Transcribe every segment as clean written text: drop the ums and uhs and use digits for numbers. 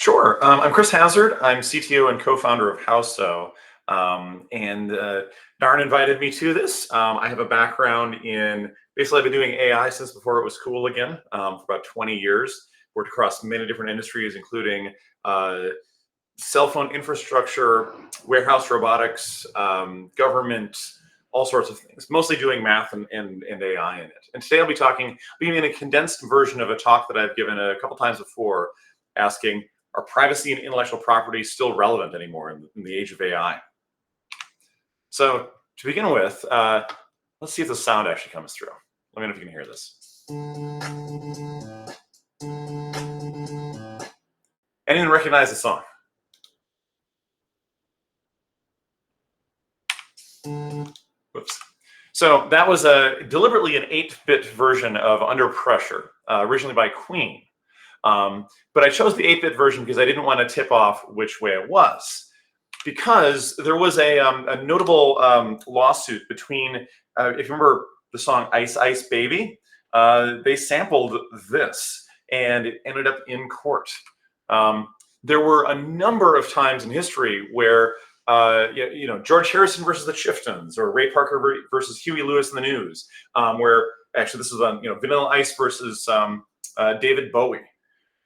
Sure. I'm Chris Hazard. I'm CTO and co-founder of Howso. And Darn invited me to this. I have a background in basically I've been doing AI since before it was cool again for about 20 years. Worked across many different industries, including uh, cell phone infrastructure, warehouse robotics, government, all sorts of things, mostly doing math and AI in it. And today I'll be being in a condensed version of a talk that I've given a couple times before, asking, are privacy and intellectual property still relevant anymore in the age of AI? So to begin with, let's see if the sound actually comes through. Let me know if you can hear this. Anyone recognize the song? Whoops. So that was deliberately an 8-bit version of Under Pressure, originally by Queen. But I chose the 8-bit version because I didn't want to tip off which way it was. Because there was a notable lawsuit between, if you remember the song Ice Ice Baby, they sampled this and it ended up in court. There were a number of times in history where George Harrison versus the Chieftains, or Ray Parker versus Huey Lewis and the News, where actually this was on Vanilla Ice versus David Bowie,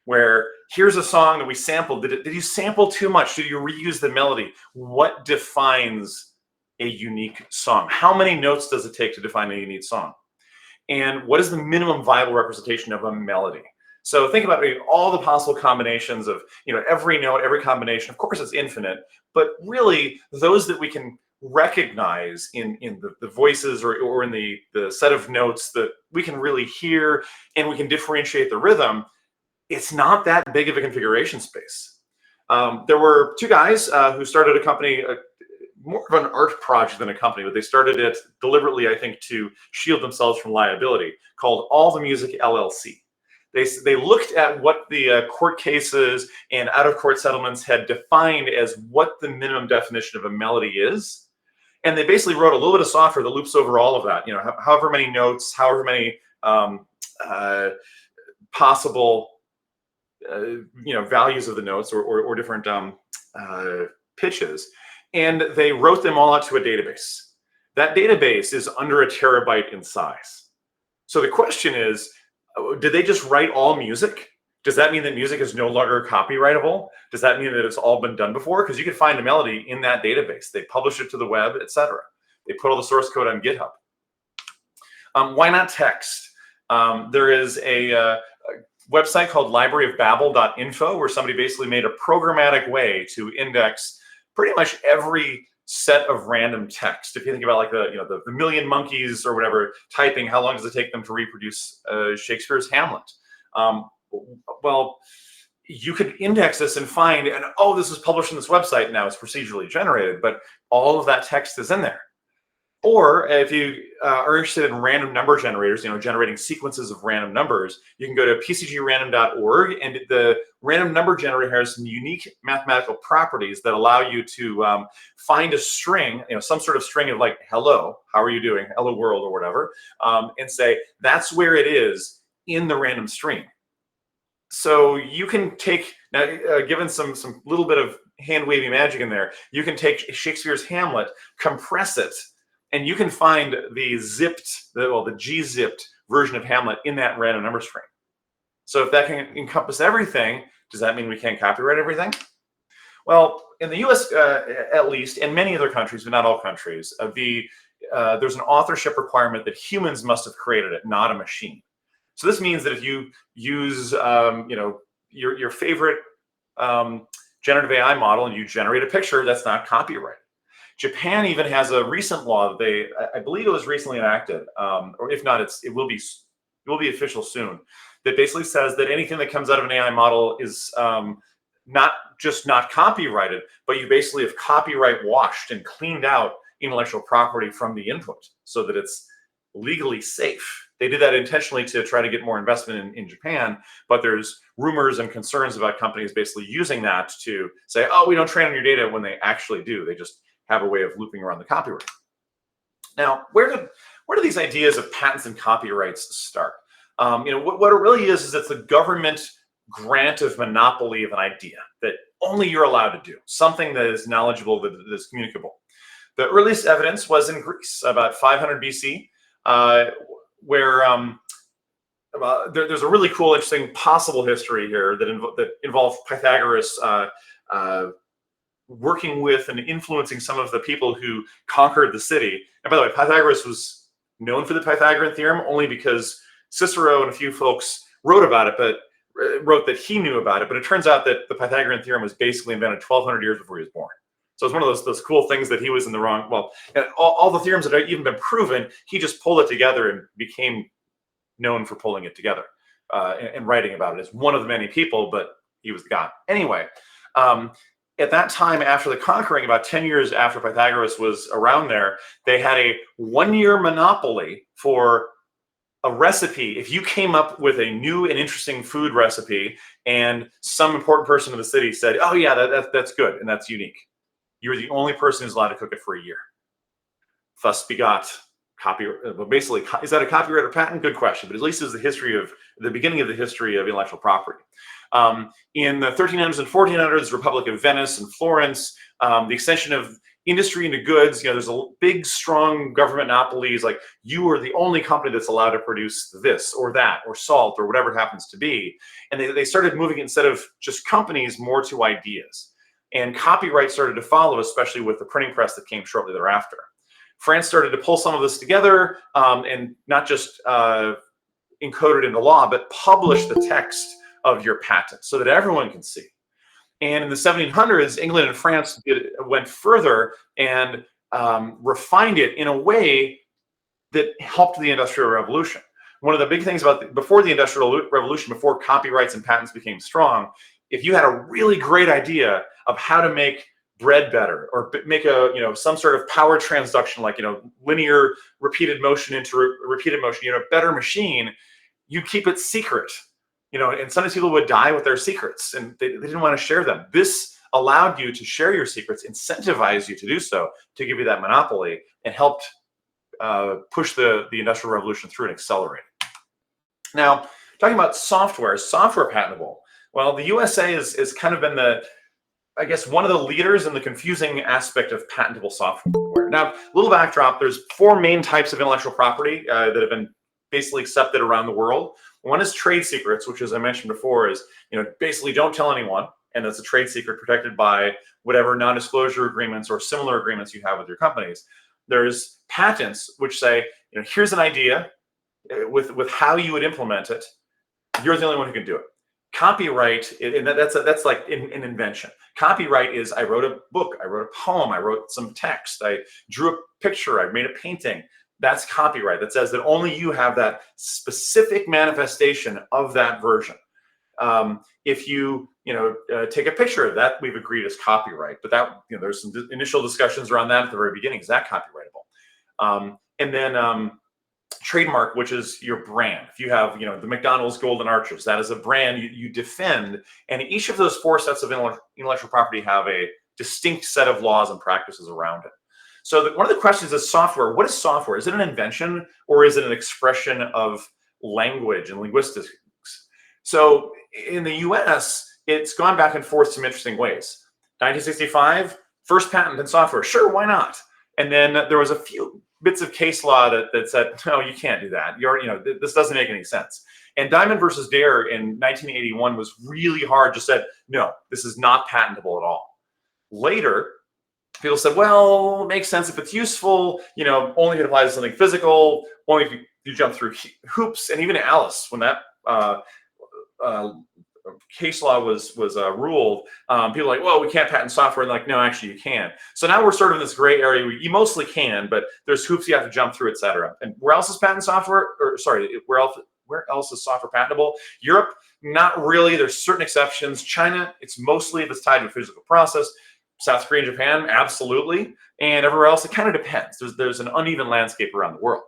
where here's a song that we sampled. Did you sample too much? Did you reuse the melody? What defines a unique song? How many notes does it take to define a unique song? And what is the minimum viable representation of a melody? So think about all the possible combinations of every note, every combination. Of course, it's infinite, but really those that we can recognize in the voices or in the set of notes that we can really hear and we can differentiate the rhythm, it's not that big of a configuration space. There were two guys who started a company, more of an art project than a company, but they started it deliberately, I think, to shield themselves from liability, called All the Music LLC. They looked at what the court cases and out-of-court settlements had defined as what the minimum definition of a melody is, and they basically wrote a little bit of software that loops over all of that. However many notes, however many possible values of the notes or different pitches, and they wrote them all out to a database. That database is under 1 terabyte in size. So the question is, did they just write all music? Does that mean that music is no longer copyrightable? Does that mean that it's all been done before? Because you can find a melody in that database. They publish it to the web, etc. They put all the source code on GitHub. Why not text? There is a website called libraryofbabel.info where somebody basically made a programmatic way to index pretty much every set of random text. If you think about like the million monkeys or whatever typing, how long does it take them to reproduce Shakespeare's Hamlet? Well, you could index this and find, and this is published on this website, now it's procedurally generated, but all of that text is in there. Or if you are interested in random number generators, generating sequences of random numbers, you can go to pcgrandom.org, and the random number generator has some unique mathematical properties that allow you to find a string, some sort of string of like, hello, how are you doing? Hello world or whatever, and say, that's where it is in the random stream. So you can take, now given some little bit of hand-wavy magic in there, you can take Shakespeare's Hamlet, compress it, and you can find the G-zipped version of Hamlet in that random number string. So if that can encompass everything, does that mean we can't copyright everything? Well, in the US, at least, and many other countries, but not all countries, there's an authorship requirement that humans must have created it, not a machine. So this means that if you use your favorite generative AI model and you generate a picture, that's not copyrighted. Japan even has a recent law that I believe it was recently enacted, or if not, it will be official soon, that basically says that anything that comes out of an AI model is not just not copyrighted, but you basically have copyright washed and cleaned out intellectual property from the input so that it's legally safe. They did that intentionally to try to get more investment in Japan, but there's rumors and concerns about companies basically using that to say, we don't train on your data, when they actually do. They just have a way of looping around the copyright. Now, where do these ideas of patents and copyrights start? What it really is it's the government grant of monopoly of an idea that only you're allowed to do, something that is knowledgeable, that is communicable. The earliest evidence was in Greece, about 500 BC, where there's a really cool, interesting possible history here that involved Pythagoras working with and influencing some of the people who conquered the city. And by the way, Pythagoras was known for the Pythagorean theorem only because Cicero and a few folks wrote about it, but wrote that he knew about it. But it turns out that the Pythagorean theorem was basically invented 1,200 years before he was born. So it's one of those cool things that he was in the wrong. Well, all the theorems that have even been proven, he just pulled it together and became known for pulling it together and writing about it as one of the many people, but he was the guy. Anyway, at that time, after the conquering, about 10 years after Pythagoras was around there, they had a 1-year monopoly for a recipe. If you came up with a new and interesting food recipe and some important person in the city said, oh yeah, that's good and that's unique, you were the only person who's allowed to cook it for a year. Thus begot copyright. Well, basically, is that a copyright or patent? Good question, but at least it's the beginning of the history of intellectual property. In the 1300s and 1400s, Republic of Venice and Florence, the extension of industry into goods, there's a big, strong government monopolies, like you are the only company that's allowed to produce this or that or salt or whatever it happens to be. And they started moving, instead of just companies, more to ideas. And copyright started to follow, especially with the printing press that came shortly thereafter. France started to pull some of this together and not just encode it into law, but publish the text of your patent so that everyone can see. And in the 1700s, England and France went further and refined it in a way that helped the Industrial Revolution. One of the big things before the Industrial Revolution, before copyrights and patents became strong, if you had a really great idea of how to make bread better, or make some sort of power transduction, like linear repeated motion into repeated motion, a better machine, you keep it secret. And sometimes people would die with their secrets and they didn't want to share them. This allowed you to share your secrets, incentivized you to do so, to give you that monopoly, and helped push the Industrial Revolution through and accelerate it. Now, talking about software, is software patentable? Well, the USA has kind of been one of the leaders in the confusing aspect of patentable software. Now, a little backdrop, there's 4 main types of intellectual property that have been basically accepted around the world. One is trade secrets, which, as I mentioned before, is basically don't tell anyone, and that's a trade secret protected by whatever non-disclosure agreements or similar agreements you have with your companies. There's patents, which say, here's an idea with how you would implement it. You're the only one who can do it. Copyright, and that's like an invention. Copyright is, I wrote a book, I wrote a poem, I wrote some text, I drew a picture, I made a painting. That's copyright. That says that only you have that specific manifestation of that version. If you take a picture of that, we've agreed is copyright. But that there's some initial discussions around that at the very beginning. Is that copyrightable? And then trademark, which is your brand. If you have the McDonald's Golden Arches, that is a brand you defend. And each of those 4 sets of intellectual property have a distinct set of laws and practices around it. So one of the questions is software. What is software? Is it an invention, or is it an expression of language and linguistics? So in the US, it's gone back and forth some interesting ways. 1965, first patent in software. Sure, why not? And then there was a few bits of case law that said, no, you can't do that. This doesn't make any sense. And Diamond versus Dare in 1981 was really hard, just said, no, this is not patentable at all. Later, people said, well, it makes sense if it's useful, only if it applies to something physical, only if you jump through hoops. And even Alice, when that case law was ruled, people were like, well, we can't patent software. And like, no, actually you can. So now we're sort of in this gray area where you mostly can, but there's hoops you have to jump through, et cetera. And where else is patent software? Or sorry, where else is software patentable? Europe, not really. There's certain exceptions. China, it's mostly if it's tied to a physical process. South Korea and Japan, absolutely. And everywhere else, it kind of depends. There's an uneven landscape around the world.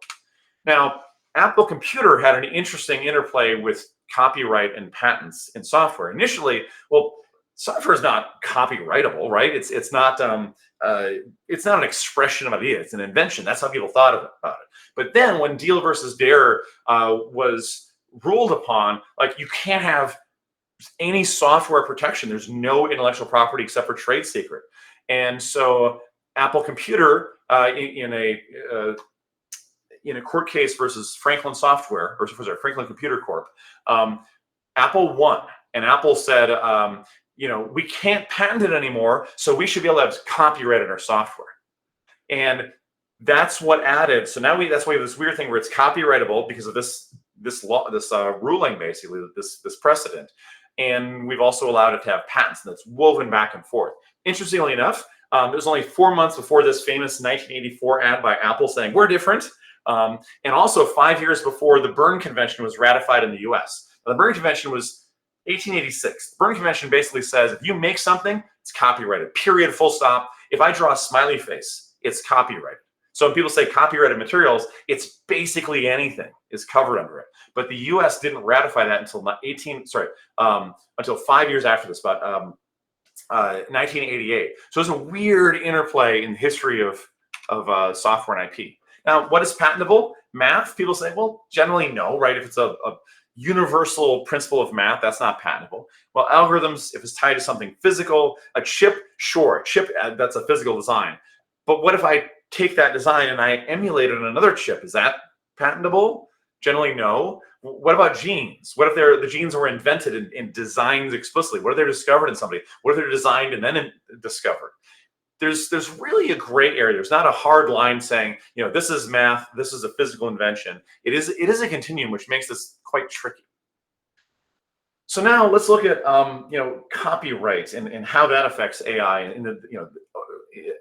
Now, Apple Computer had an interesting interplay with copyright and patents in software. Initially, well, software is not copyrightable, right? It's not an expression of an idea. It's an invention. That's how people thought about it. But then when Deal versus Dare was ruled upon, like you can't have any software protection. There's no intellectual property except for trade secret. And so Apple Computer in a court case versus Franklin Software, or sorry, Franklin Computer Corp, Apple won, and Apple said, we can't patent it anymore, so we should be able to have copyright in our software. And that's what added. So now that's why we have this weird thing where it's copyrightable because of this law, this ruling, basically this precedent. And we've also allowed it to have patents, and that's woven back and forth. Interestingly enough, it was only 4 months before this famous 1984 ad by Apple saying we're different, and also 5 years before the Berne Convention was ratified in the U.S. Now, the Berne Convention was 1886. The Berne Convention basically says if you make something, it's copyrighted. Period. Full stop. If I draw a smiley face, it's copyrighted. So when people say copyrighted materials, it's basically anything is covered under it. But the U.S. didn't ratify that until until 5 years after this, about 1988. So there's a weird interplay in the history of software and IP. Now, what is patentable? Math. People say, well, generally no, right? If it's a universal principle of math, that's not patentable. Well, algorithms, if it's tied to something physical, a chip, sure, that's a physical design. But what if I take that design and I emulate it on another chip? Is that patentable? Generally, no. What about genes? What if the genes were invented and designed explicitly? What if they're discovered in somebody? What if they're designed and then discovered? There's really a gray area. There's not a hard line saying, this is math, this is a physical invention. It is a continuum, which makes this quite tricky. So now let's look at copyright and how that affects AI, and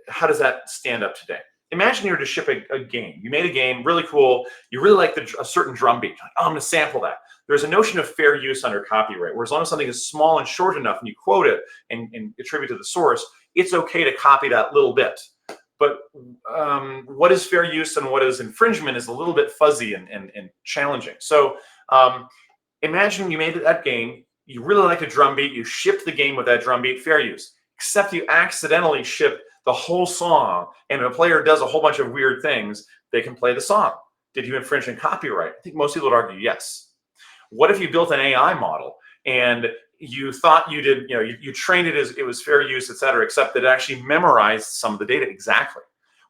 how does that stand up today? Imagine you were to ship a game. You made a game, really cool. You really like a certain drum beat. Like, I'm going to sample that. There's a notion of fair use under copyright, where as long as something is small and short enough and you quote it and attribute to the source, it's okay to copy that little bit. But what is fair use and what is infringement is a little bit fuzzy and challenging. So imagine you made that game. You really like a drum beat. You shipped the game with that drum beat, fair use. Except you accidentally ship the whole song, and if a player does a whole bunch of weird things, they can play the song. Did you infringe on copyright? I think most people would argue yes. What if you built an AI model and you thought you did, you trained it as it was fair use, et cetera, except that it actually memorized some of the data exactly?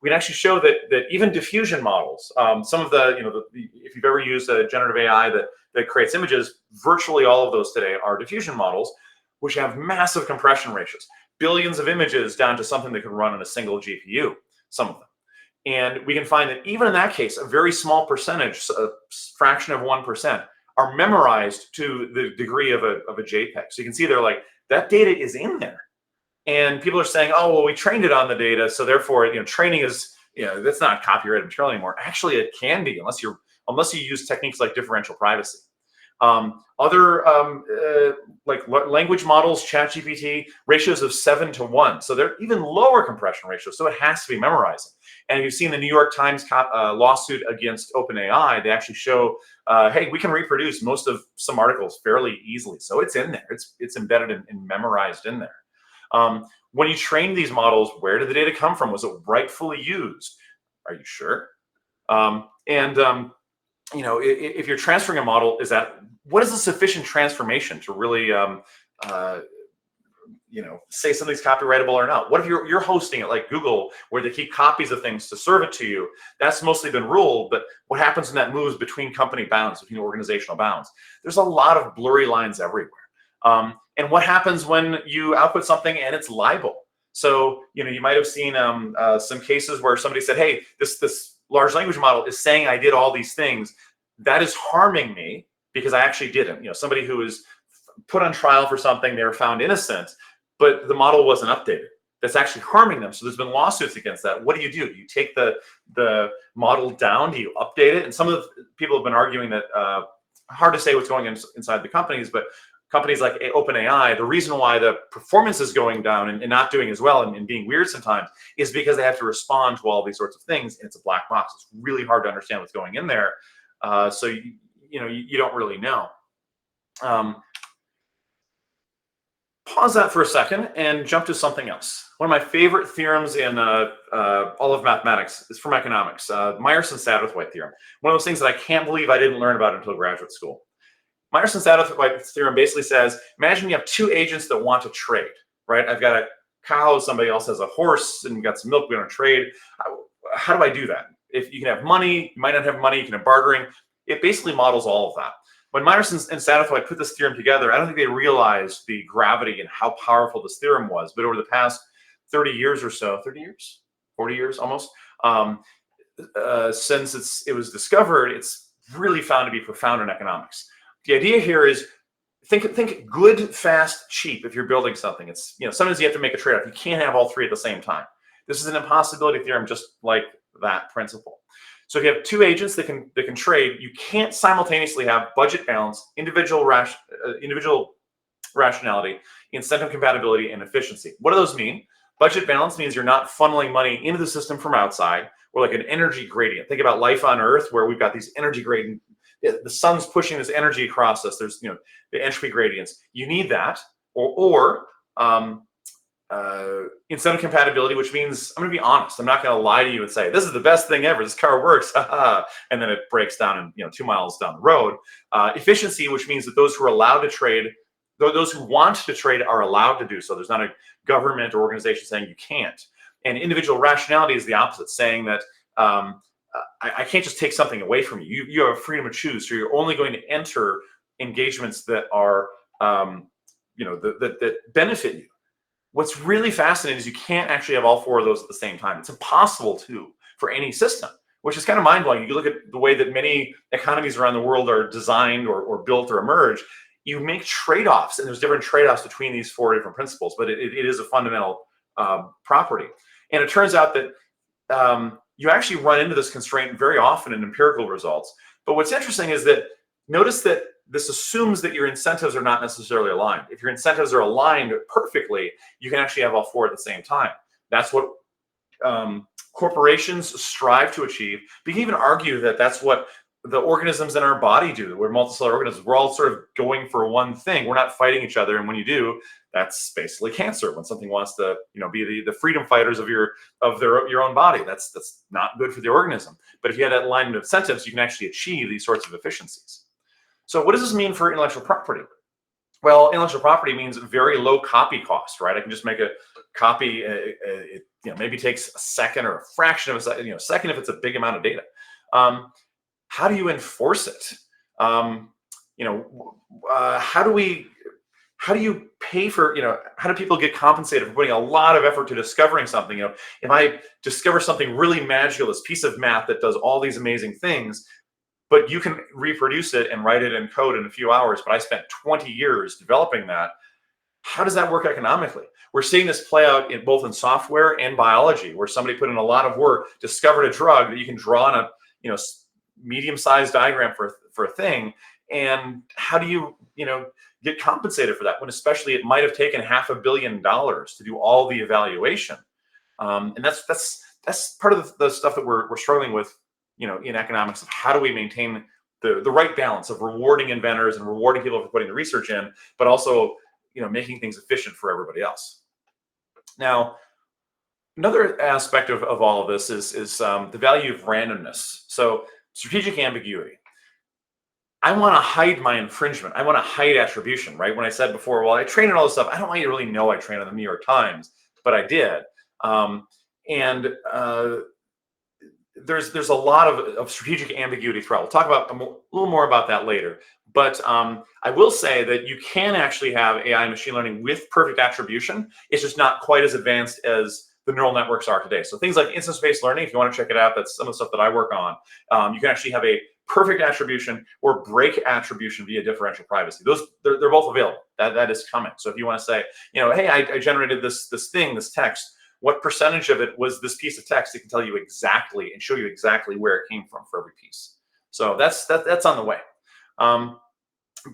We can actually show that even diffusion models, some of if you've ever used a generative AI that creates images, virtually all of those today are diffusion models, which have massive compression ratios. Billions of images down to something that can run on a single GPU, some of them. And we can find that even in that case, a very small percentage, a fraction of 1%, are memorized to the degree of a JPEG. So you can see they're like, that data is in there. And people are saying, oh, well, we trained it on the data, so therefore, training is, that's not copyrighted material anymore. Actually, it can be, unless you use techniques like differential privacy. Other like language models, ChatGPT, ratios of 7 to 1. So they're even lower compression ratios. So it has to be memorizing. And if you've seen the New York Times lawsuit against OpenAI, they actually show, hey, we can reproduce most of some articles fairly easily. So it's in there. It's embedded and memorized in there. When you train these models, where did the data come from? Was it rightfully used? Are you sure? If you're transferring a model, what is the sufficient transformation to really, say something's copyrightable or not? What if you're hosting it like Google, where they keep copies of things to serve it to you? That's mostly been ruled, but what happens when that moves between company bounds, between organizational bounds? There's a lot of blurry lines everywhere. And what happens when you output something and it's libel? So, you might have seen some cases where somebody said, hey, this large language model is saying I did all these things. That is harming me because I actually didn't. Somebody who is put on trial for something, they were found innocent, but the model wasn't updated. That's actually harming them. So there's been lawsuits against that. What do? Do you take the model down? Do you update it? And some of the people have been arguing that, hard to say what's going on inside the companies, but companies like OpenAI, the reason why the performance is going down and not doing as well and being weird sometimes is because they have to respond to all these sorts of things, and it's a black box. It's really hard to understand what's going in there. So you don't really know. Pause that for a second and jump to something else. One of my favorite theorems in all of mathematics is from economics, Meyerson-Satterthwaite theorem. One of those things that I can't believe I didn't learn about until graduate school. Myerson-Satterthwaite theorem basically says, imagine you have two agents that want to trade, right? I've got a cow, somebody else has a horse, and you've got some milk, we want to trade. How do I do that? If you can have money, you might not have money, you can have bartering. It basically models all of that. When Myerson and Satterthwaite put this theorem together, I don't think they realized the gravity and how powerful this theorem was. But over the past 30 years or so, 30 years, 40 years almost, since it was discovered, it's really found to be profound in economics. The idea here is think good, fast, cheap. If you're building something, it's sometimes you have to make a trade-off. You can't have all three at the same time. This is an impossibility theorem, just like that principle. So if you have two agents that can trade, you can't simultaneously have budget balance, individual rationality, incentive compatibility, and efficiency. What do those mean? Budget balance means you're not funneling money into the system from outside, or like an energy gradient. Think about life on Earth, where we've got these energy gradients. The sun's pushing this energy across us. There's the entropy gradients. You need that, or incentive compatibility, which means I'm going to be honest. I'm not going to lie to you and say this is the best thing ever. This car works, and then it breaks down and 2 miles down the road. Efficiency, which means that those who are allowed to trade, those who want to trade, are allowed to do so. There's not a government or organization saying you can't. And individual rationality is the opposite, saying that I can't just take something away from you. You have freedom to choose. So you're only going to enter engagements that are that benefit you. What's really fascinating is you can't actually have all four of those at the same time. It's impossible for any system, which is kind of mind-blowing. You look at the way that many economies around the world are designed or built or emerge. You make trade-offs, and there's different trade-offs between these four different principles, but it is a fundamental property. And it turns out that you actually run into this constraint very often in empirical results. But what's interesting is that notice that this assumes that your incentives are not necessarily aligned. If your incentives are aligned perfectly, you can actually have all four at the same time. That's what corporations strive to achieve. But you can even argue that that's what the organisms in our body do. We're multicellular organisms. We're all sort of going for one thing. We're not fighting each other. And when you do, that's basically cancer. When something wants to, be the freedom fighters of your own body, that's not good for the organism. But if you had that alignment of incentives, you can actually achieve these sorts of efficiencies. So what does this mean for intellectual property? Well, intellectual property means very low copy cost, right? I can just make a copy. It maybe takes a second or a fraction of a second if it's a big amount of data. How do you enforce it? How do you pay for, how do people get compensated for putting a lot of effort to discovering something? If I discover something really magical, this piece of math that does all these amazing things, but you can reproduce it and write it in code in a few hours, but I spent 20 years developing that. How does that work economically? We're seeing this play out both in software and biology, where somebody put in a lot of work, discovered a drug that you can draw on a medium-sized diagram for a thing. And how do you get compensated for that, when especially it might have taken $500 million to do all the evaluation? And that's part of the stuff that we're struggling with in economics, of how do we maintain the right balance of rewarding inventors and rewarding people for putting the research in, but also making things efficient for everybody else. Now, another aspect of all of this is the value of randomness. So strategic ambiguity. I want to hide my infringement. I want to hide attribution, right? When I said before, well, I trained on all this stuff, I don't want you to really know I trained on the New York Times, but I did. There's a lot of strategic ambiguity throughout. We'll talk about a little more about that later. But I will say that you can actually have AI and machine learning with perfect attribution. It's just not quite as advanced as the neural networks are today. So things like instance-based learning, if you want to check it out, that's some of the stuff that I work on. You can actually have a perfect attribution or break attribution via differential privacy. They're both available. That is coming. So if you want to say, hey, I generated this text. What percentage of it was this piece of text? It can tell you exactly and show you exactly where it came from for every piece. So that's on the way.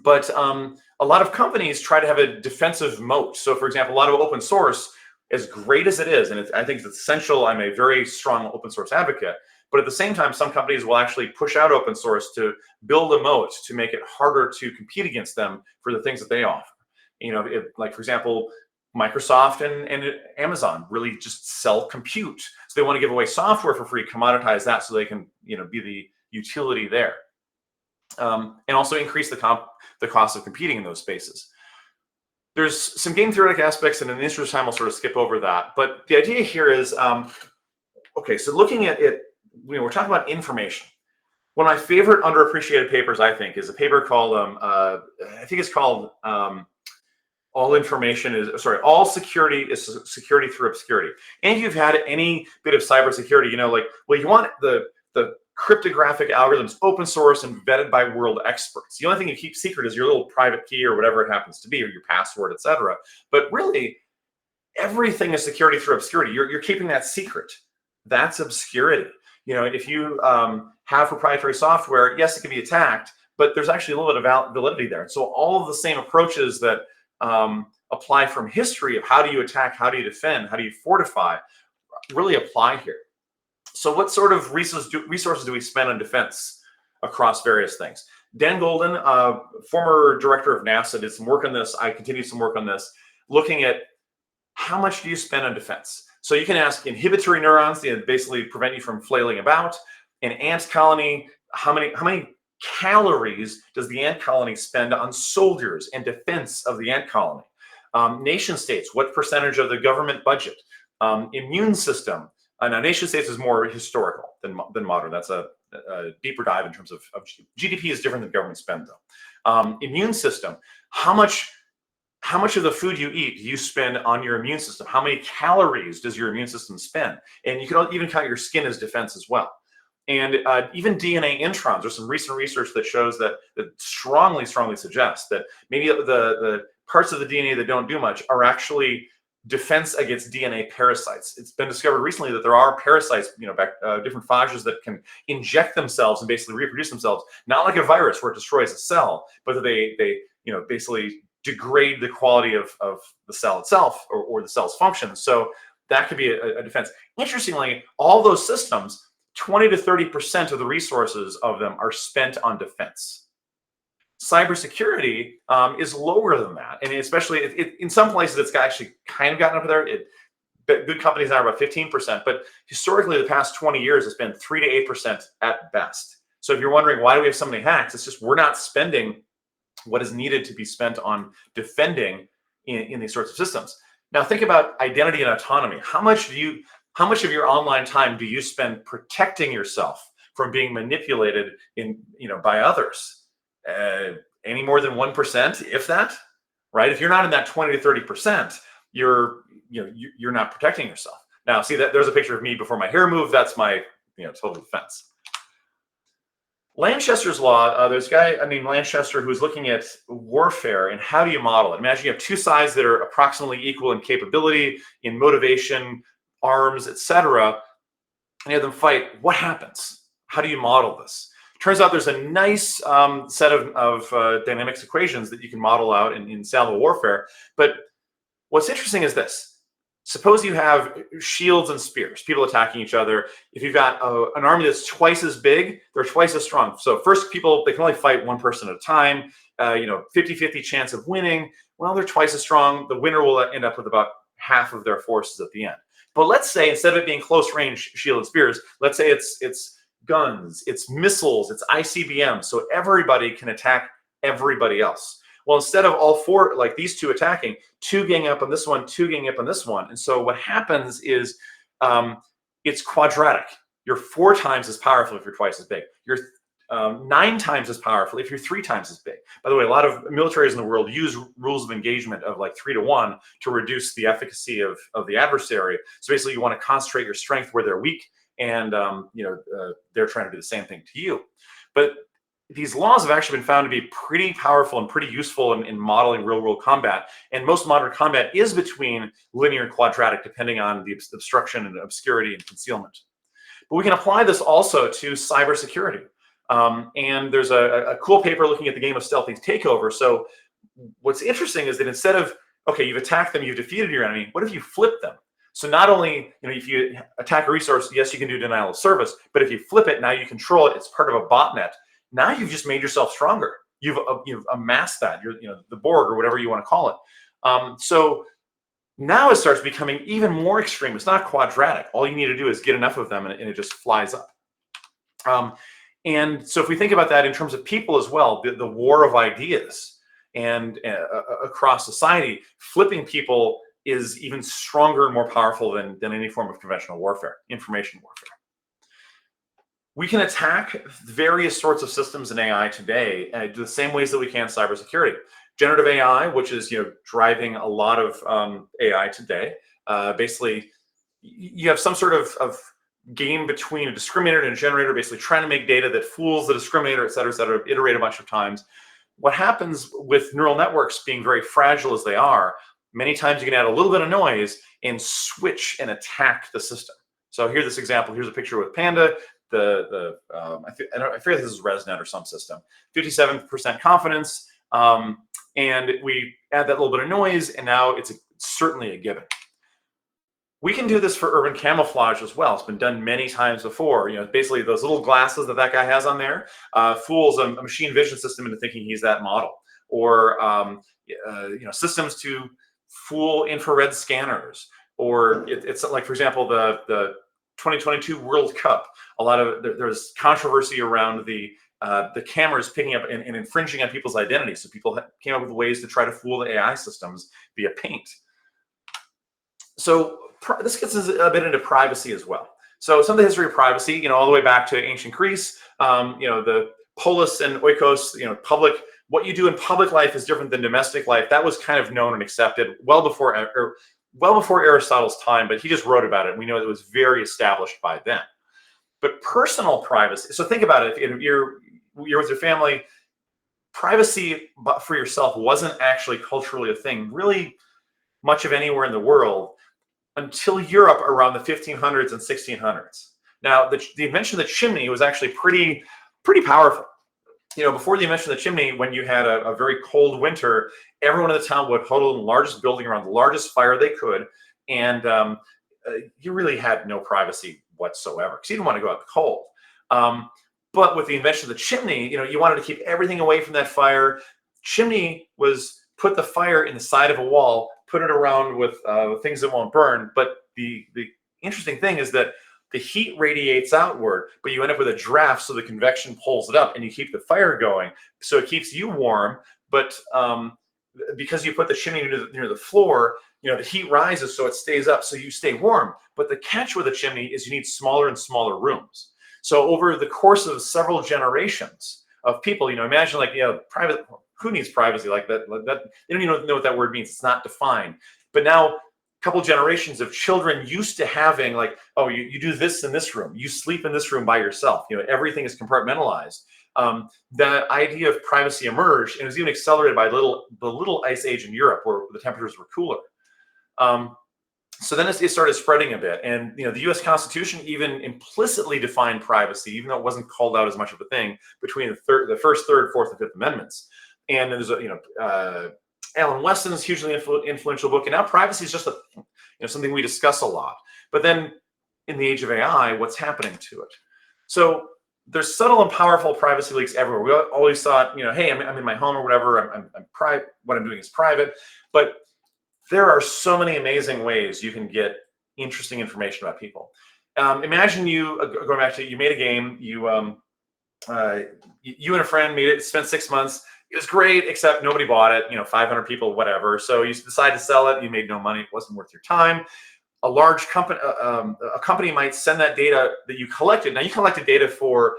But a lot of companies try to have a defensive moat. So for example, a lot of open source, as great as it is, and I think it's essential, I'm a very strong open source advocate, but at the same time, some companies will actually push out open source to build a moat to make it harder to compete against them for the things that they offer. Like for example, Microsoft and Amazon really just sell compute. So they want to give away software for free, commoditize that so they can, be the utility there. And also increase the the cost of competing in those spaces. There's some game theoretic aspects, and in the interest of time, I'll sort of skip over that. But the idea here is, okay, so looking at it, we're talking about information. One of my favorite underappreciated papers, I think, is a paper called, I think it's called All Security is Security Through Obscurity. And if you've had any bit of cybersecurity, you know, like, well, you want the cryptographic algorithms open source and vetted by world experts. The only thing you keep secret is your little private key or whatever it happens to be, or your password, etc. But really, everything is security through obscurity. You're keeping that secret. That's obscurity. You know, if you have proprietary software, yes, it can be attacked, but there's actually a little bit of validity there. So all of the same approaches that apply from history of how do you attack, how do you defend, how do you fortify, really apply here. So what sort of resources do we spend on defense across various things? Dan Golden, former director of NASA, did some work on this. I continue some work on this, looking at how much do you spend on defense? So you can ask inhibitory neurons, they basically prevent you from flailing about. An ant colony, how many calories does the ant colony spend on soldiers and defense of the ant colony? Nation states, what percentage of the government budget? Immune system. Now, nation states is more historical than modern. That's a deeper dive in terms of GDP is different than government spend, though. Immune system. How much of the food you eat do you spend on your immune system? How many calories does your immune system spend? And you can even count your skin as defense as well. And even DNA introns. There's some recent research that shows that strongly suggests that maybe the parts of the DNA that don't do much are actually defense against DNA parasites. It's been discovered recently that there are parasites, different phages that can inject themselves and basically reproduce themselves, not like a virus where it destroys a cell, but that they basically degrade the quality of the cell itself or the cell's function. So that could be a defense. Interestingly, all those systems, 20 to 30% of the resources of them are spent on defense. Cybersecurity is lower than that, and especially in some places it's actually kind of gotten up there. Good companies now are about 15%, but historically the past 20 years it's been 3 to 8% at best. So if you're wondering why do we have so many hacks, it's just we're not spending what is needed to be spent on defending in these sorts of systems. Now think about identity and autonomy. How much of your online time do you spend protecting yourself from being manipulated by others? Any more than 1%, if that, right? If you're not in that 20 to 30%, you're not protecting yourself. Now, see that there's a picture of me before my hair moved. That's my total defense. Lanchester's law. There's a guy named Lanchester who's looking at warfare and how do you model it. Imagine you have two sides that are approximately equal in capability, in motivation, arms, etc., and you have them fight. What happens? How do you model this? Turns out there's a nice set of dynamics equations that you can model out in salvo warfare. But what's interesting is this. Suppose you have shields and spears, people attacking each other. If you've got an army that's twice as big, they're twice as strong. So first people, they can only fight one person at a time, 50-50 chance of winning. Well, they're twice as strong. The winner will end up with about half of their forces at the end. But let's say instead of it being close range shield and spears, let's say it's guns, it's missiles, it's ICBMs, so everybody can attack everybody else. Well, instead of all four, like these two attacking, two gang up on this one, two gang up on this one. And so what happens is it's quadratic. You're 4 times as powerful if you're twice as big. You're 9 times as powerful if you're 3 times as big. By the way, a lot of militaries in the world use rules of engagement of like 3 to 1 to reduce the efficacy of the adversary. So basically you want to concentrate your strength where they're weak, and they're trying to do the same thing to you. But these laws have actually been found to be pretty powerful and pretty useful in modeling real-world combat. And most modern combat is between linear and quadratic, depending on the obstruction and obscurity and concealment. But we can apply this also to cybersecurity. And there's a cool paper looking at the game of stealthy takeover. So what's interesting is that instead of, okay, you've attacked them, you've defeated your enemy, what if you flip them? So not only, if you attack a resource, yes, you can do denial of service, but if you flip it, now you control it, it's part of a botnet. Now you've just made yourself stronger. You've amassed that. You're the Borg or whatever you want to call it. So now it starts becoming even more extreme. It's not quadratic. All you need to do is get enough of them, and it just flies up. And so if we think about that in terms of people as well, the war of ideas. and across society, flipping people is even stronger and more powerful than any form of conventional warfare, information warfare. We can attack various sorts of systems in AI today the same ways that we can cybersecurity. Generative AI, which is driving a lot of AI today. Basically, you have some sort of game between a discriminator and a generator, basically trying to make data that fools the discriminator, et cetera, iterate a bunch of times. What happens with neural networks being very fragile as they are, many times you can add a little bit of noise and switch and attack the system. So here's this example. Here's a picture with Panda. I forget if this is ResNet or some system. 57% confidence, and we add that little bit of noise, and now it's certainly a given. We can do this for urban camouflage as well. It's been done many times before. Basically those little glasses that guy has on there fools a machine vision system into thinking he's that model, or systems to fool infrared scanners, or it's like, for example, the 2022 World Cup. There's controversy around the cameras picking up and infringing on people's identities. So people came up with ways to try to fool the AI systems via paint. So this gets us a bit into privacy as well. So some of the history of privacy, all the way back to ancient Greece, the polis and oikos, what you do in public life is different than domestic life. That was kind of known and accepted well before Aristotle's time, but he just wrote about it. And we know it was very established by then. But personal privacy, so think about it, if you're with your family, privacy for yourself wasn't actually culturally a thing really much of anywhere in the world until Europe around the 1500s and 1600s. Now, the invention of the chimney was actually pretty powerful. Before the invention of the chimney, when you had a very cold winter, everyone in the town would huddle in the largest building around the largest fire they could, and you really had no privacy whatsoever because you didn't want to go out in the cold. But with the invention of the chimney, you wanted to keep everything away from that fire. Chimney was put the fire in the side of a wall, put it around with things that won't burn. But the interesting thing is that the heat radiates outward, but you end up with a draft, so the convection pulls it up and you keep the fire going. So it keeps you warm, but because you put the chimney near the floor, the heat rises, so it stays up, so you stay warm. But the catch with a chimney is you need smaller and smaller rooms. So over the course of several generations of people, imagine private. Who needs privacy like that? They don't even know what that word means. It's not defined. But now, a couple generations of children used to having you do this in this room, you sleep in this room by yourself. Everything is compartmentalized. The idea of privacy emerged, and it was even accelerated by the little ice age in Europe, where the temperatures were cooler. So then it started spreading a bit, and the U.S. Constitution even implicitly defined privacy, even though it wasn't called out as much of a thing, between the first, third, fourth, and fifth amendments. And there's Alan Weston's hugely influential book, and now privacy is just something we discuss a lot. But then in the age of AI, what's happening to it? So there's subtle and powerful privacy leaks everywhere. We always thought, hey, I'm in my home or whatever. I'm private. What I'm doing is private. But there are so many amazing ways you can get interesting information about people. Imagine going back to, you made a game. You and a friend made it. Spent 6 months. It was great, except nobody bought it. 500 people, whatever. So you decide to sell it. You made no money. It wasn't worth your time. A large company, a company might send that data that you collected. Now you collected data for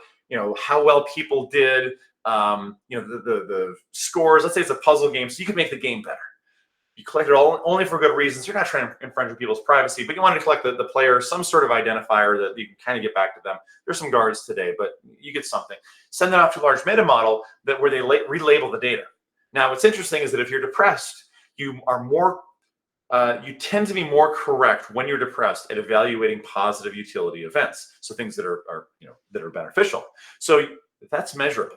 how well people did, the scores. Let's say it's a puzzle game, so you can make the game better. You collect it all only for good reasons. You're not trying to infringe on people's privacy, but you want to collect the player, some sort of identifier that you can kind of get back to them. There's some guards today, but you get something. Send that off to a large meta model where they relabel the data. Now, what's interesting is that if you're depressed, you tend to be more correct when you're depressed at evaluating positive utility events. So things that are beneficial. So that's measurable.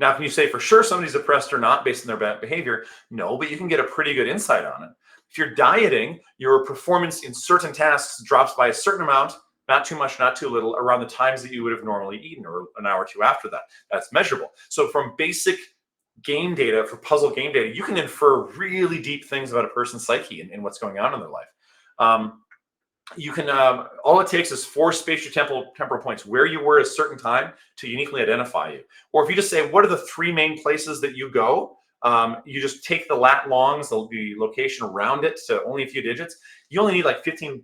Now, can you say for sure somebody's depressed or not based on their bad behavior? No, but you can get a pretty good insight on it. If you're dieting, your performance in certain tasks drops by a certain amount, not too much, not too little, around the times that you would have normally eaten, or an hour or two after that. That's measurable. So from basic game data, for puzzle game data, you can infer really deep things about a person's psyche and what's going on in their life. You can, all it takes is 4 spatio-temporal points where you were at a certain time to uniquely identify you. Or if you just say, what are the 3 main places that you go You just take the lat longs, the location around it, to only a few digits. You only need like 15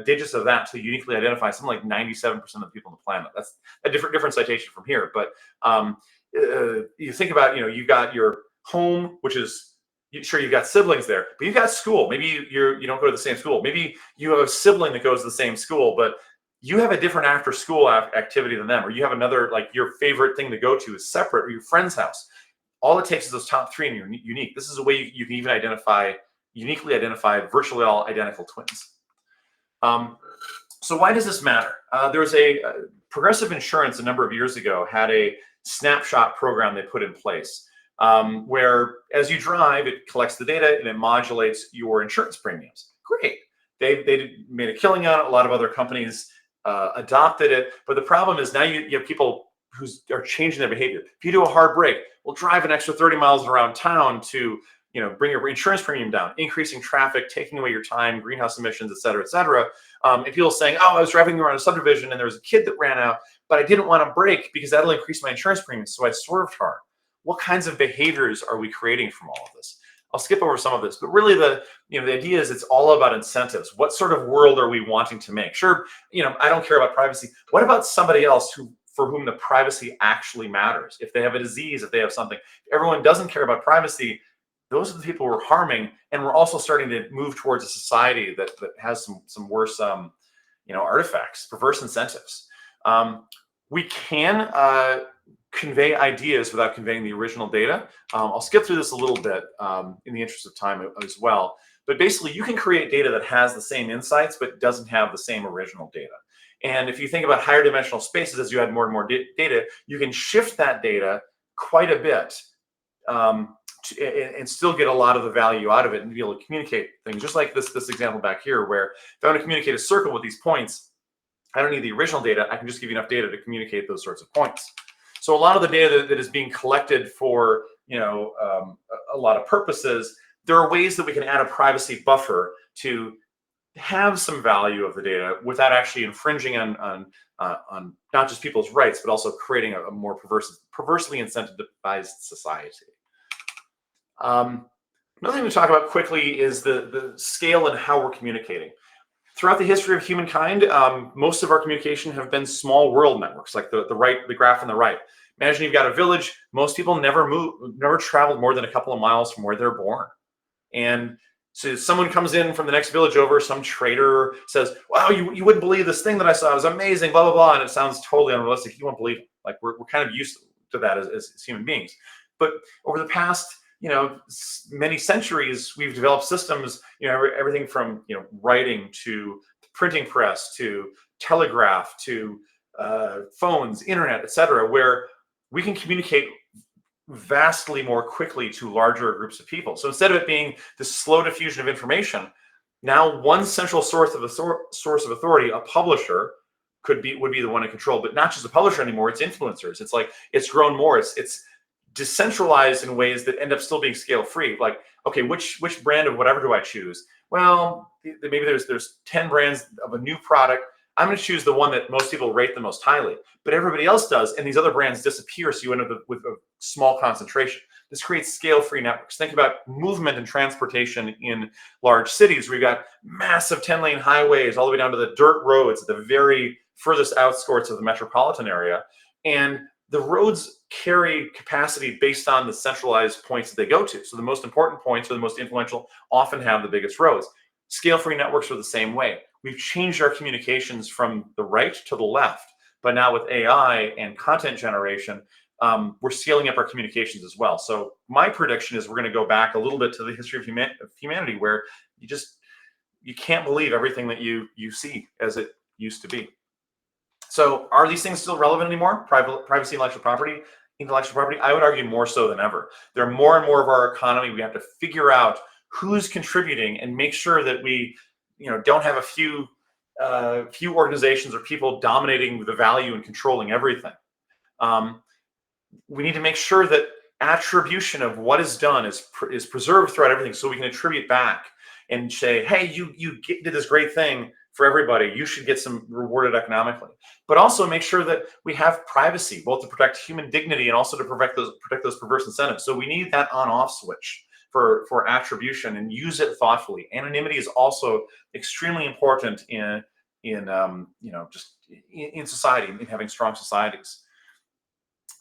digits of that to uniquely identify something like 97% of the people on the planet. That's a different citation from here. But you think about, you've got your home, which is, sure, you've got siblings there, but you've got school. Maybe you don't go to the same school. Maybe you have a sibling that goes to the same school, but you have a different after school activity than them, or you have another, like your favorite thing to go to is separate, or your friend's house. All it takes is those top three and you're unique. This is a way you can even uniquely identify virtually all identical twins. So why does this matter? There was a Progressive Insurance a number of years ago had a snapshot program they put in place, where as you drive, it collects the data and it modulates your insurance premiums. Great. They made a killing on it. A lot of other companies adopted it. But the problem is now you have people who are changing their behavior. If you do a hard break, we'll drive an extra 30 miles around town to bring your insurance premium down, increasing traffic, taking away your time, greenhouse emissions, et cetera, et cetera. And people saying, oh, I was driving around a subdivision and there was a kid that ran out, but I didn't want to brake because that'll increase my insurance premium, so I swerved hard. What kinds of behaviors are we creating from all of this? I'll skip over some of this, but really the idea is it's all about incentives. What sort of world are we wanting to make? Sure, I don't care about privacy. What about somebody else for whom the privacy actually matters? If they have a disease, if they have something, if everyone doesn't care about privacy, those are the people we're harming. And we're also starting to move towards a society that has some worse artifacts, perverse incentives. We can convey ideas without conveying the original data. I'll skip through this a little bit in the interest of time as well. But basically, you can create data that has the same insights, but doesn't have the same original data. And if you think about higher dimensional spaces, as you add more and more data, you can shift that data quite a bit and still get a lot of the value out of it and be able to communicate things. Just like this example back here, where if I want to communicate a circle with these points, I don't need the original data. I can just give you enough data to communicate those sorts of points. So a lot of the data that is being collected for a lot of purposes, there are ways that we can add a privacy buffer to have some value of the data without actually infringing on not just people's rights, but also creating a more perversely incentivized society. Another thing to talk about quickly is the scale and how we're communicating. Throughout the history of humankind, most of our communication have been small world networks, like the graph on the right. Imagine you've got a village. Most people never traveled more than a couple of miles from where they're born. And so someone comes in from the next village over, some trader says, wow, you wouldn't believe this thing that I saw. It was amazing, blah, blah, blah. And it sounds totally unrealistic. You won't believe it. Like we're kind of used to that as human beings. But over the past many centuries, we've developed systems, everything from writing to printing press to telegraph to phones, internet, et cetera, where we can communicate vastly more quickly to larger groups of people. So instead of it being this slow diffusion of information, now one central source of authority, a publisher, would be the one in control. But not just a publisher anymore; it's influencers. It's like it's grown more. It's decentralized in ways that end up still being scale free. Like, okay, which brand of whatever do I choose? Well, maybe there's 10 brands of a new product. I'm going to choose the one that most people rate the most highly, but everybody else does, and these other brands disappear, so you end up with a small concentration. This creates scale-free networks. Think about movement and transportation in large cities, where you've got massive 10-lane highways all the way down to the dirt roads at the very furthest outskirts of the metropolitan area, and the roads carry capacity based on the centralized points that they go to. So the most important points or the most influential often have the biggest roads. Scale-free networks are the same way. We've changed our communications from the right to the left, but now with AI and content generation, we're scaling up our communications as well. So my prediction is we're going to go back a little bit to the history of humanity, where you can't believe everything that you see as it used to be. So are these things still relevant anymore? Privacy, intellectual property? I would argue more so than ever. There are more and more of our economy. We have to figure out who's contributing and make sure that we don't have a few organizations or people dominating the value and controlling everything. We need to make sure that attribution of what is done is preserved throughout everything, so we can attribute back and say, hey, you did this great thing for everybody, you should get some rewarded economically. But also make sure that we have privacy, both to protect human dignity and also to protect those perverse incentives. So we need that on-off switch for attribution and use it thoughtfully. Anonymity is also extremely important just in society, in having strong societies.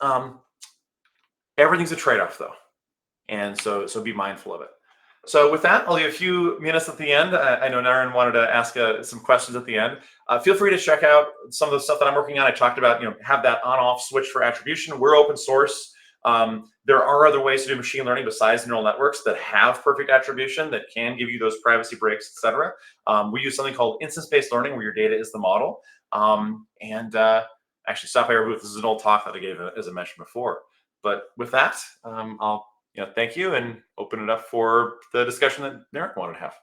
Um, Everything's a trade-off, though, and so be mindful of it. So with that, I'll leave a few minutes at the end. I know Naren wanted to ask some questions at the end. Feel free to check out some of the stuff that I'm working on. I talked about, have that on-off switch for attribution. We're open source. There are other ways to do machine learning besides neural networks that have perfect attribution that can give you those privacy breaks, etc. We use something called instance-based learning, where your data is the model. Actually, stop by our booth. This is an old talk that I gave, as I mentioned before. But with that, I'll thank you and open it up for the discussion that Merrick wanted to have.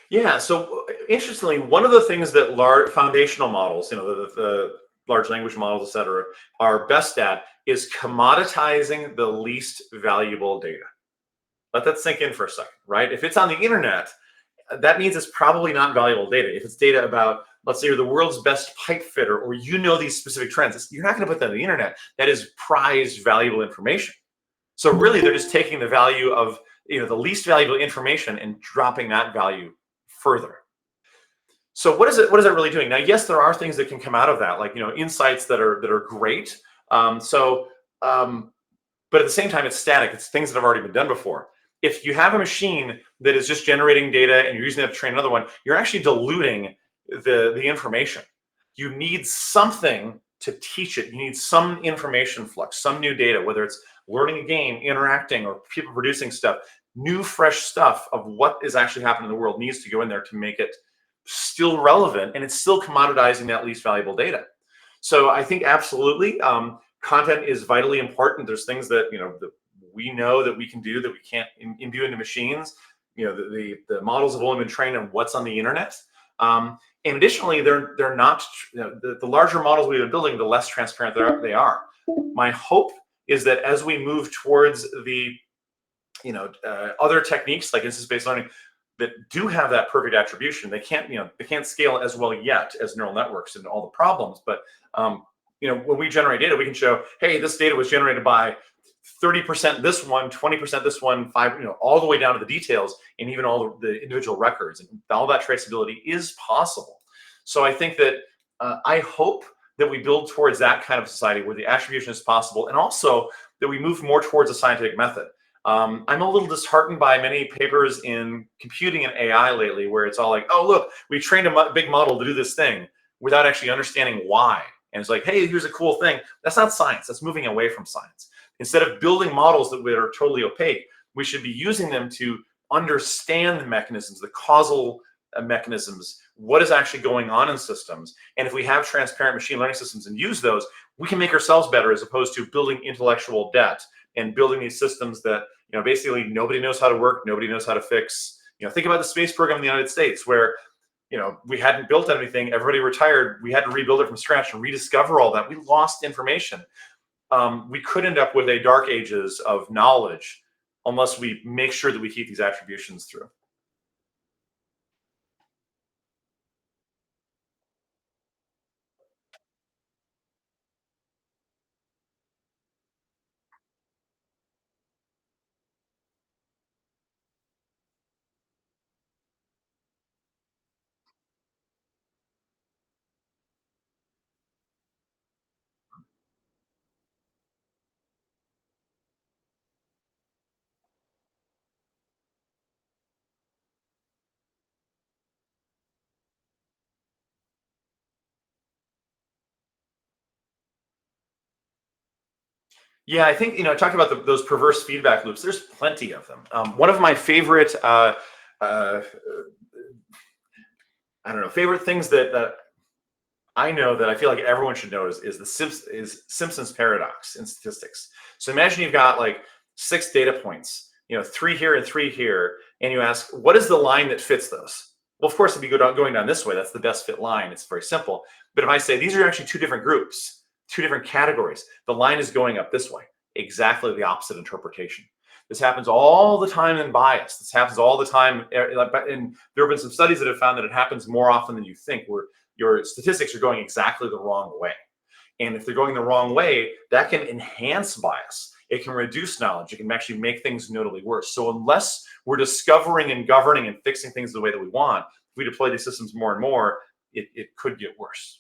Yeah. So interestingly, one of the things that large foundational models, the large language models, et cetera, are best at is commoditizing the least valuable data. Let that sink in for a second, right? If it's on the internet, that means it's probably not valuable data. If it's data about, let's say, you're the world's best pipe fitter, or these specific trends, you're not going to put that on the internet. That is prized, valuable information. So really, they're just taking the value of the least valuable information and dropping that value further. So what is it really doing? Now, yes, there are things that can come out of that, like insights that are great. Um, so, um, but at the same time, it's static. It's things that have already been done before. If you have a machine that is just generating data and you're using that to train another one, you're actually diluting the information. You need something to teach it. You need some information flux, some new data, whether it's learning a game, interacting, or people producing stuff. New, fresh stuff of what is actually happening in the world needs to go in there to make it still relevant, and it's still commoditizing that least valuable data. So I think absolutely, content is vitally important. There's things that that we know that we can do that we can't imbue into machines. The models have only been trained on what's on the internet. And additionally, they're not the larger models we've been building, the less transparent they are. My hope is that as we move towards the other techniques like instance-based learning that do have that perfect attribution, they can't scale as well yet as neural networks and all the problems. But when we generate data, we can show, hey, this data was generated by 30% this one, 20% this one, all the way down to the details, and even all the individual records, and all that traceability is possible. So I think that I hope that we build towards that kind of society where the attribution is possible, and also that we move more towards a scientific method. I'm a little disheartened by many papers in computing and AI lately, where it's all like, oh, look, we trained a big model to do this thing without actually understanding why. And it's like, hey, here's a cool thing. That's not science. That's moving away from science. Instead of building models that are totally opaque, we should be using them to understand the mechanisms, the causal mechanisms, what is actually going on in systems. And if we have transparent machine learning systems and use those, we can make ourselves better, as opposed to building intellectual debt and building these systems that basically nobody knows how to work, nobody knows how to fix. Think about the space program in the United States, where we hadn't built anything, everybody retired, we had to rebuild it from scratch and rediscover all that. We lost information. We could end up with a dark ages of knowledge unless we make sure that we keep these attributions through. Yeah, I think I talked about those perverse feedback loops. There's plenty of them. One of my favorite, uh, I don't know, favorite things that I know that I feel like everyone should know is is Simpson's paradox in statistics. So imagine you've got like six data points, three here and three here, and you ask, what is the line that fits those? Well, of course, if you going down this way, that's the best fit line. It's very simple. But if I say these are actually two different groups, two different categories, the line is going up this way, exactly the opposite interpretation. This happens all the time in bias. This happens all the time. And there have been some studies that have found that it happens more often than you think, where your statistics are going exactly the wrong way. And if they're going the wrong way, that can enhance bias. It can reduce knowledge. It can actually make things notably worse. So unless we're discovering and governing and fixing things the way that we want, if we deploy these systems more and more, it could get worse.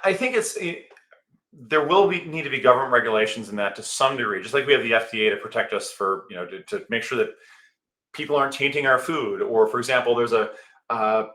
I think there will need to be government regulations in that to some degree, just like we have the FDA to protect us for, to make sure that people aren't tainting our food. Or, for example, there's a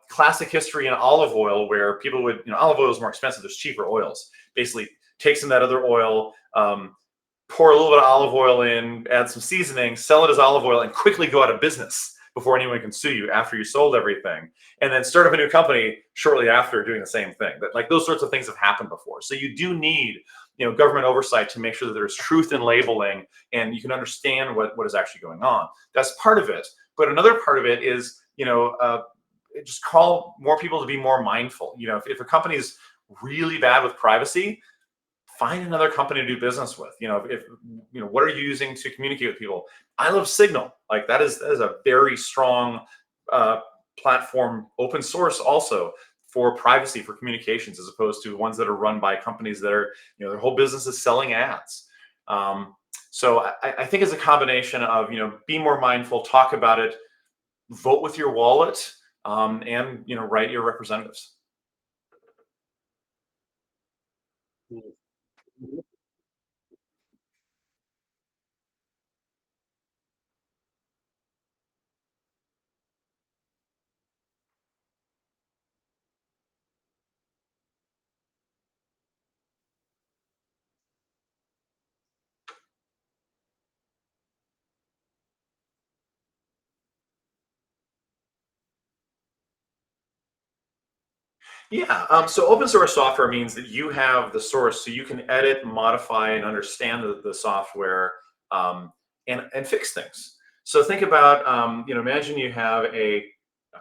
classic history in olive oil where people would, olive oil is more expensive. There's cheaper oils. Basically, take some of that other oil, pour a little bit of olive oil in, add some seasoning, sell it as olive oil, and quickly go out of business before anyone can sue you after you sold everything, and then start up a new company shortly after doing the same thing. But like those sorts of things have happened before. So you do need, government oversight to make sure that there's truth in labeling and you can understand what is actually going on. That's part of it. But another part of it is, just call more people to be more mindful. If a company is really bad with privacy, find another company to do business with. If what are you using to communicate with people? I love Signal. Like that is a very strong uh, platform, open source also for privacy, for communications, as opposed to ones that are run by companies that are, their whole business is selling ads. So I think it's a combination of, be more mindful, talk about it, vote with your wallet, and write your representatives. Yeah. So open source software means that you have the source, so you can edit, modify, and understand the software, and fix things. So think about, imagine you have a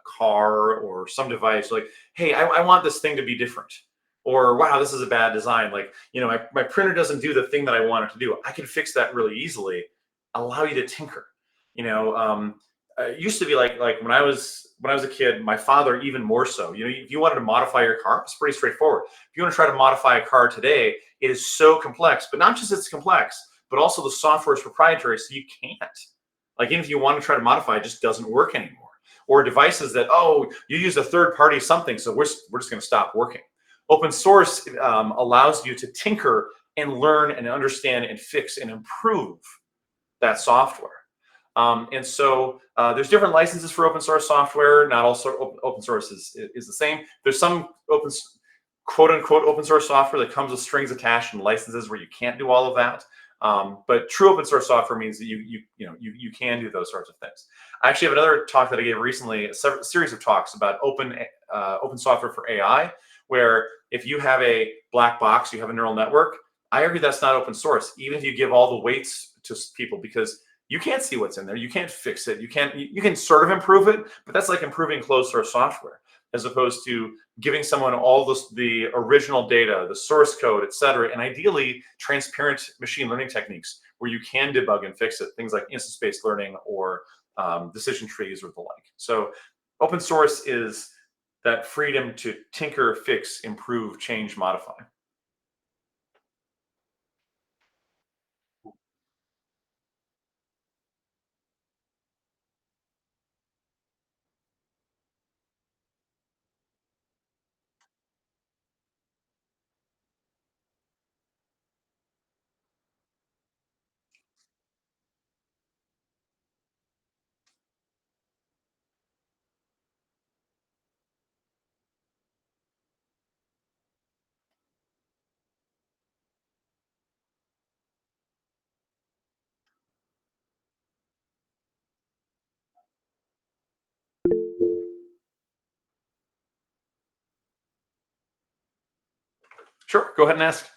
car or some device like, hey, I want this thing to be different. Or, wow, this is a bad design. Like, my printer doesn't do the thing that I want it to do. I can fix that really easily, allow you to tinker. You know, it used to be like when I was a kid, my father even more so. If you wanted to modify your car, it's pretty straightforward. If you want to try to modify a car today, it is so complex. But not just it's complex, but also the software is proprietary, so you can't. Like even if you want to try to modify, it just doesn't work anymore. Or devices that, oh, you use a third party something, so we're just going to stop working. Open source allows you to tinker and learn and understand and fix and improve that software. And so there's different licenses for open source software. Not all open source is the same. There's some quote unquote open source software that comes with strings attached and licenses where you can't do all of that. But true open source software means that you can do those sorts of things. I actually have another talk that I gave recently, a series of talks about open software for AI, where if you have a black box, you have a neural network. I argue that's not open source, even if you give all the weights to people, because you can't see what's in there. You can't fix it. You can sort of improve it, but that's like improving closed source software, as opposed to giving someone all the original data, the source code, et cetera, and ideally transparent machine learning techniques where you can debug and fix it, things like instance-based learning or decision trees or the like. So Open source is that freedom to tinker, fix, improve, change, modify. Sure, go ahead and ask.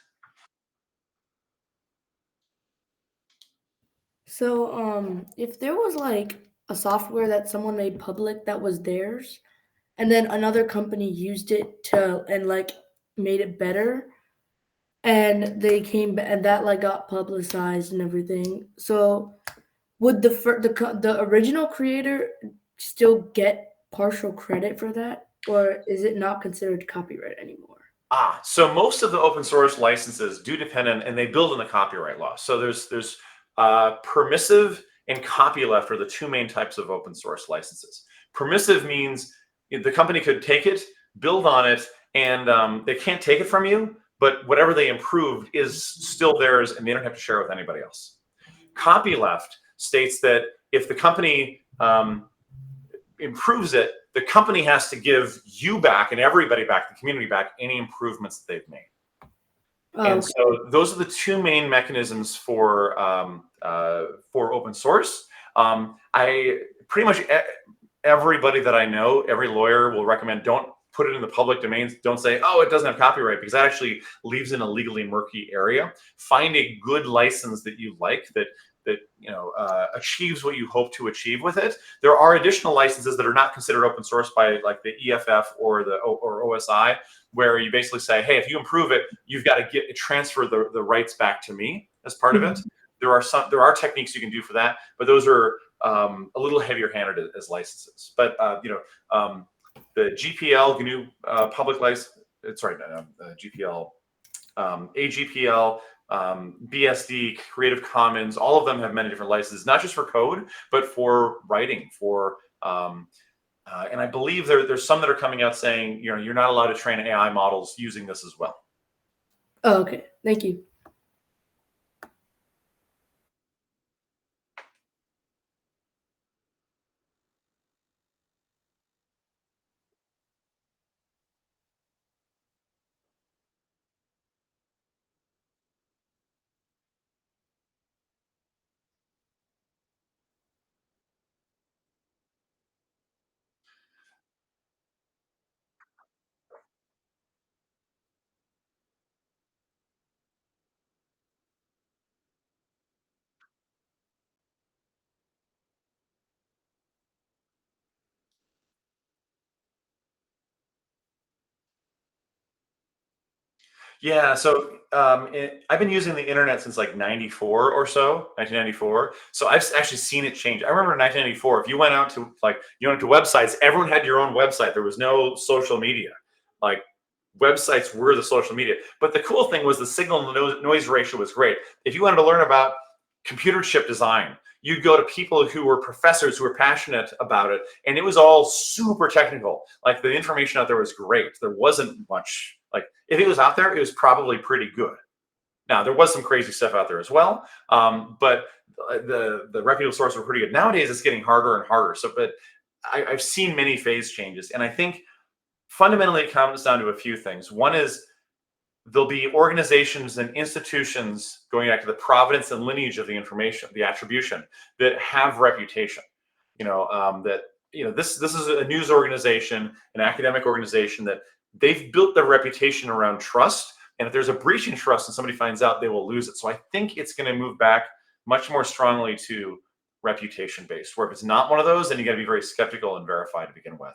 So, if there was like a software that someone made public that was theirs, and then another company used it to and like made it better, and and that like got publicized and everything. So, would the original creator still get partial credit for that, or is it not considered copyright anymore? So most of the open source licenses do depend on, and they build in the copyright law. So there's permissive and copyleft are the two main types of open source licenses. Permissive means the company could take it, build on it, and they can't take it from you, but whatever they improved is still theirs, and they don't have to share it with anybody else. Copyleft states that if the company improves it, the company has to give you back and everybody back, the community back, any improvements that they've made. Oh, And okay. so those are the two main mechanisms for open source. I pretty much everybody that I know, every lawyer will recommend don't put it in the public domains. Don't say, oh, it doesn't have copyright, because that actually leaves in a legally murky area. Find a good license that you like, that achieves what you hope to achieve with it. There are additional licenses that are not considered open source by like the EFF or the or OSI, where you basically say, hey, if you improve it, you've got to transfer the rights back to me as part of it. Mhm. There are techniques you can do for that, but those are a little heavier handed as licenses. But the GPL, GNU public license, sorry, GPL, AGPL, BSD, Creative Commons, all of them have many different licenses, not just for code, but for writing, and I believe there's some that are coming out saying, you're not allowed to train AI models using this as well. Oh, okay. Thank you. Yeah, so I've been using the internet since like 94 or so, 1994. So I've actually seen it change. I remember in 1994, if you went out to you went to websites, everyone had your own website. There was no social media. Like websites were the social media. But the cool thing was the signal noise ratio was great. If you wanted to learn about computer chip design, you'd go to people who were professors who were passionate about it, and it was all super technical. Like the information out there was great. There wasn't much, like if it was out there, it was probably pretty good. Now there was some crazy stuff out there as well, but the reputable sources were pretty good. Nowadays, it's getting harder and harder. So, but I've seen many phase changes, and I think fundamentally it comes down to a few things. One is there'll be organizations and institutions, going back to the provenance and lineage of the information, the attribution, that have reputation. That this is a news organization, an academic organization, that they've built their reputation around trust. And if there's a breach in trust and somebody finds out, they will lose it. So I think it's going to move back much more strongly to reputation based, where if it's not one of those, then you got to be very skeptical and verify to begin with.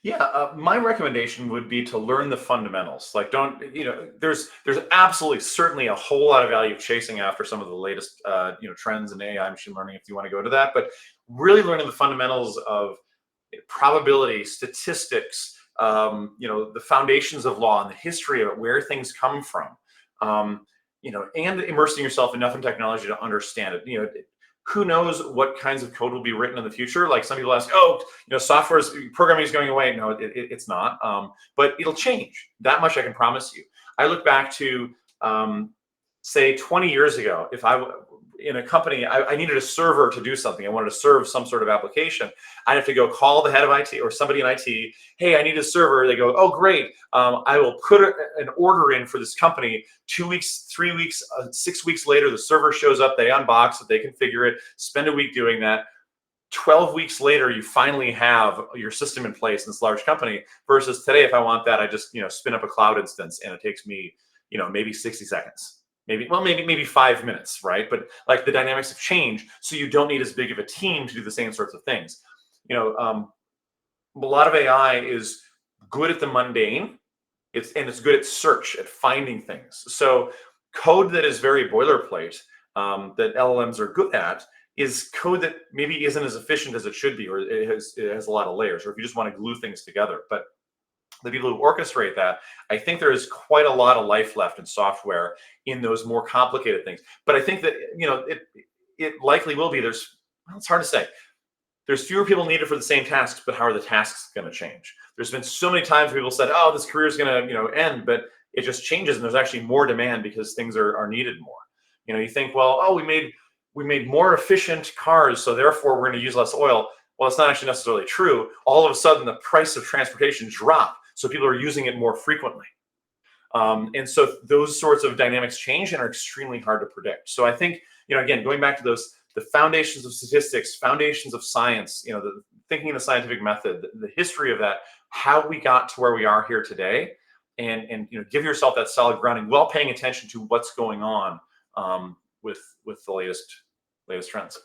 Yeah, my recommendation would be to learn the fundamentals. Like, don't there's absolutely certainly a whole lot of value chasing after some of the latest trends in AI, machine learning, if you want to go to that. But really learning the fundamentals of probability, statistics, the foundations of law and the history of it, where things come from, and immersing yourself enough in technology to understand it. Who knows what kinds of code will be written in the future? Like some people ask, oh, programming is going away. No, it's not. But it'll change. That much I can promise you. I look back to say 20 years ago, if in a company, I needed a server to do something. I wanted to serve some sort of application. I'd have to go call the head of IT or somebody in IT. Hey, I need a server. They go, oh, great. I will put an order in for this company. 2 weeks, 3 weeks, 6 weeks later, the server shows up. They unbox it. They configure it. Spend a week doing that. 12 weeks later, you finally have your system in place in this large company. Versus today, if I want that, I just spin up a cloud instance, and it takes me maybe 60 seconds. Maybe 5 minutes, right? But like the dynamics have changed, so you don't need as big of a team to do the same sorts of things. A lot of AI is good at the mundane. It's good at search, at finding things. So code that is very boilerplate, that LLMs are good at, is code that maybe isn't as efficient as it should be, or it has a lot of layers, or if you just want to glue things together. But the people who orchestrate that, I think there is quite a lot of life left in software in those more complicated things. But I think that it likely will be. It's hard to say. There's fewer people needed for the same tasks, but how are the tasks going to change? There's been so many times people said, "Oh, this career is going to end," but it just changes, and there's actually more demand because things are needed more. You think, well, oh, we made more efficient cars, so therefore we're going to use less oil. Well, it's not actually necessarily true. All of a sudden, the price of transportation dropped, so people are using it more frequently. And so those sorts of dynamics change and are extremely hard to predict. So I think, again, going back to the foundations of statistics, foundations of science, the thinking in the scientific method, the history of that, how we got to where we are here today, and give yourself that solid grounding while paying attention to what's going on with the latest trends.